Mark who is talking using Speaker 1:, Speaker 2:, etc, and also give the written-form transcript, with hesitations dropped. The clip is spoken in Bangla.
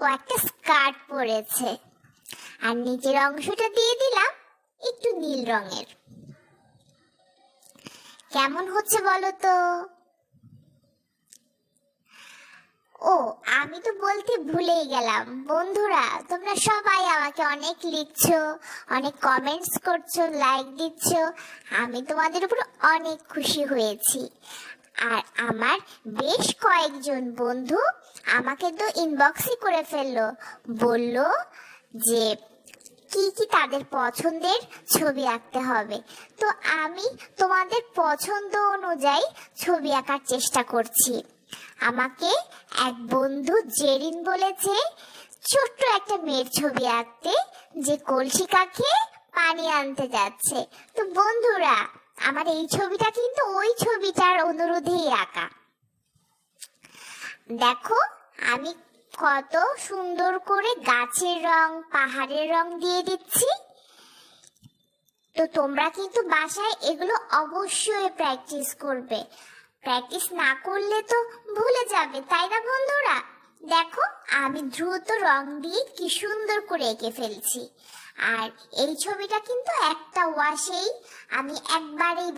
Speaker 1: ও একটা স্কার্ট পরেছে, আর নিচের অংশটা দিয়ে দিলাম একটু নীল রঙের। কেমন হচ্ছে বলো তো? ও, আমি তো বলতে ভুলেই গেলাম, বন্ধুরা তোমরা সবাই আমাকে অনেক লিখছো, অনেক কমেন্টস করছো, লাইক দিচ্ছ। আমি তোমাদের উপর অনেক খুশি হয়েছি। আর আমার বেশ কয়েকজন বন্ধু আমাকে তো ইনবক্সই করে ফেললো, বললো যে কি কি তাদের পছন্দের ছবি আঁকতে হবে। তো আমি তোমাদের পছন্দ অনুযায়ী ছবি আঁকার চেষ্টা করছি। আমাকে এক বন্ধু জেরিন বলেছে ছোট্ট একটা মেয়ের ছবি আঁকতে, যে কলসি কাঁখে পানি আনতে যাচ্ছে। তো বন্ধুরা, আমার এই ছবিটা কিন্তু ওই ছবিটার অনুরোধেই আঁকা। দেখো আমি কত সুন্দর করে গাছের রং, পাহাড়ের রং দিয়ে দিচ্ছি। তো তোমরা কিন্তু বাসায় এগুলো অবশ্যই প্র্যাকটিস করবে। প্র্যাকটিস না করলে তো ভুলে যাবে, তাই না বন্ধুরা? দেখো আমি দ্রুত রং দিয়ে কি সুন্দর করে এঁকে ফেলছি। আর এই ছবিটা কিন্তু একটা ওয়াশেই আমি একবারেই